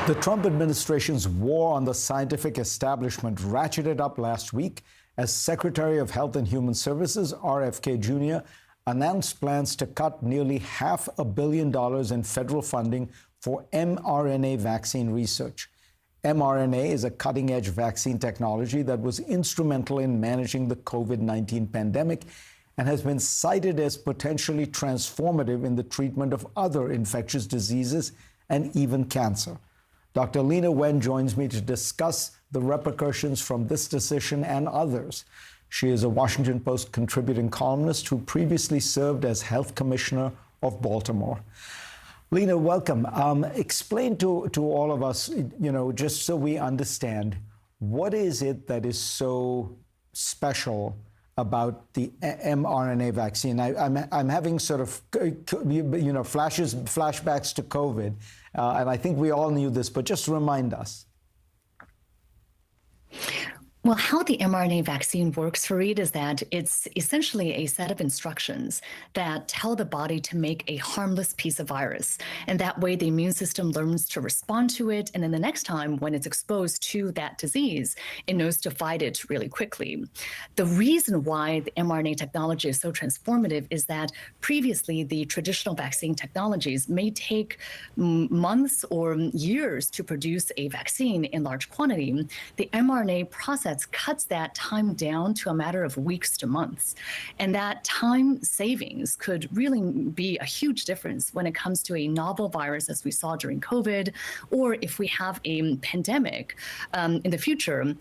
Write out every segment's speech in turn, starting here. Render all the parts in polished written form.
The Trump administration's war on the scientific establishment ratcheted up last week as Secretary of Health and Human Services, RFK Jr., announced plans to cut nearly $500 million in federal funding for mRNA vaccine research. mRNA is a cutting-edge vaccine technology that was instrumental in managing the COVID-19 pandemic and has been cited as potentially transformative in the treatment of other infectious diseases and even cancer. Dr. Lena Wen joins me to discuss the repercussions from this decision and others. She is a Washington Post contributing columnist who previously served as Health Commissioner of Baltimore. Lena, welcome. Explain to all of us, just so we understand, what is it that is so special about the mRNA vaccine? I'm having sort of, flashbacks to COVID, and I think we all knew this, but just remind us. Well, how the mRNA vaccine works, Fareed, is that it's essentially a set of instructions that tell the body to make a harmless piece of virus. And that way the immune system learns to respond to it. And then the next time when it's exposed to that disease, it knows to fight it really quickly. The reason why the mRNA technology is so transformative is that previously the traditional vaccine technologies may take months or years to produce a vaccine in large quantity. The mRNA process cuts that time down to a matter of weeks to months. And that time savings could really be a huge difference when it comes to a novel virus, as we saw during COVID, or if we have a pandemic in the future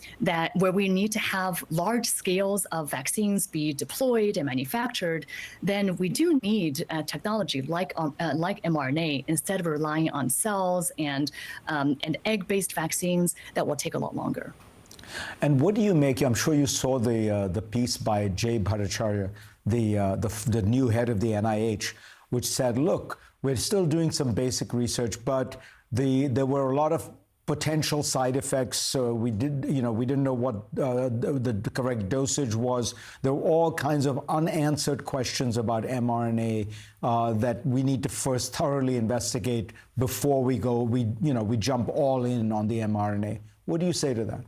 where we need to have large scales of vaccines be deployed and manufactured, then we do need technology like mRNA instead of relying on cells and egg-based vaccines that will take a lot longer. And what do you make? I'm sure you saw the piece by Jay Bhattacharya, the new head of the NIH, which said, look, we're still doing some basic research, but there were a lot of potential side effects. So we didn't know what the correct dosage was. There were all kinds of unanswered questions about mRNA that we need to first thoroughly investigate before we jump all in on the mRNA. What do you say to that?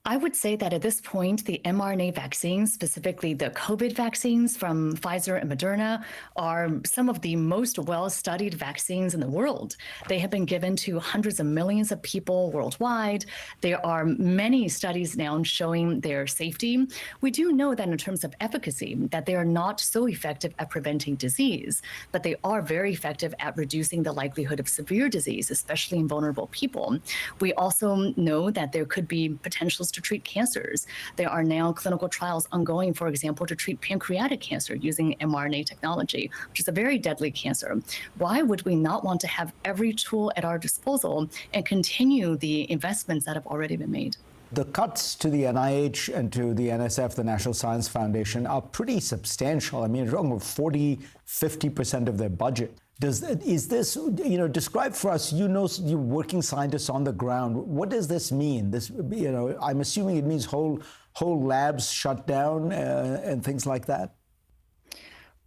I would say that at this point, the mRNA vaccines, specifically the COVID vaccines from Pfizer and Moderna, are some of the most well-studied vaccines in the world. They have been given to hundreds of millions of people worldwide. There are many studies now showing their safety. We do know that in terms of efficacy, that they are not so effective at preventing disease, but they are very effective at reducing the likelihood of severe disease, especially in vulnerable people. We also know that there could be potentials to treat cancers. There are now clinical trials ongoing, for example, to treat pancreatic cancer using mRNA technology, which is a very deadly cancer. Why would we not want to have every tool at our disposal and continue the investments that have already been made? The cuts to the NIH and to the NSF, the National Science Foundation, are pretty substantial. I mean, it's almost 40–50% of their budget. Is this, describe for us, you working scientists on the ground, what does this mean? I'm assuming it means whole labs shut down and things like that?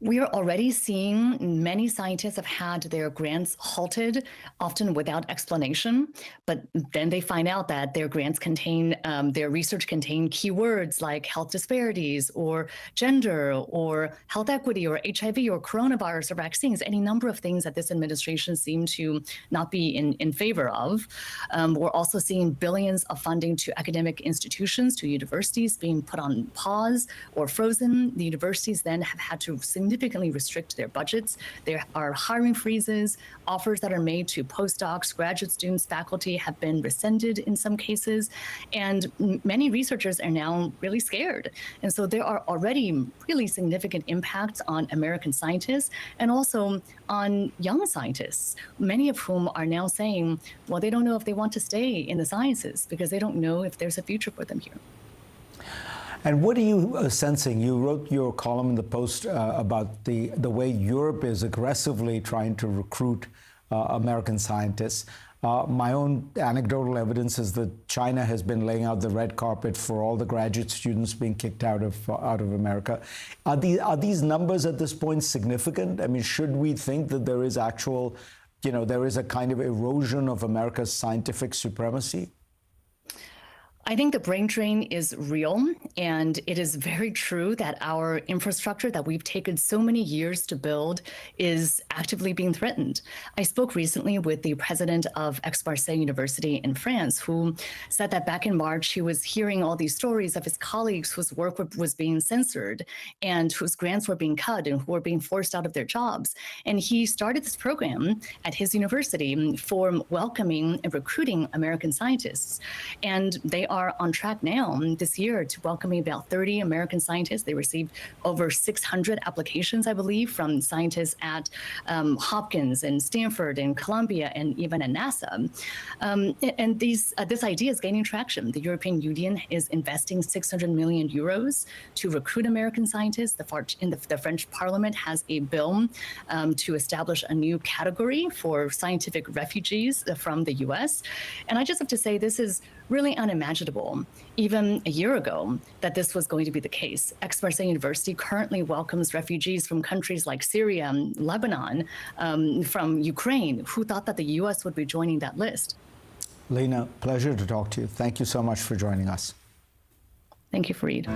We are already seeing many scientists have had their grants halted, often without explanation, but then they find out that their grants their research contain keywords like health disparities or gender or health equity or HIV or coronavirus or vaccines, any number of things that this administration seemed to not be in favor of. We're also seeing billions of funding to academic institutions, to universities being put on pause or frozen. The universities then have had to significantly restrict their budgets. There are hiring freezes. Offers that are made to postdocs, graduate students, faculty have been rescinded in some cases. And many researchers are now really scared. And so there are already really significant impacts on American scientists and also on young scientists, many of whom are now saying, well, they don't know if they want to stay in the sciences because they don't know if there's a future for them here. And what are you sensing? You wrote your column in the Post about the way Europe is aggressively trying to recruit American scientists. My own anecdotal evidence is that China has been laying out the red carpet for all the graduate students being kicked out of America. Are these numbers at this point significant? I mean, should we think that there is actual there is a kind of erosion of America's scientific supremacy? I think the brain drain is real, and it is very true that our infrastructure that we've taken so many years to build is actively being threatened. I spoke recently with the president of Aix-Marseille University in France, who said that back in March, he was hearing all these stories of his colleagues whose work was being censored and whose grants were being cut and who were being forced out of their jobs. And he started this program at his university for welcoming and recruiting American scientists. And they are on track now this year to welcoming about 30 American scientists. They received over 600 applications, I believe, from scientists at Hopkins and Stanford and Columbia and even at NASA. And this idea is gaining traction. The European Union is investing 600 million euros to recruit American scientists. The French Parliament has a bill to establish a new category for scientific refugees from the US. And I just have to say, this is really unimaginable, even a year ago, that this was going to be the case. Aix-Marseille University currently welcomes refugees from countries like Syria, Lebanon, from Ukraine. Who thought that the US would be joining that list? Lena, pleasure to talk to you. Thank you so much for joining us. Thank you, Fareed.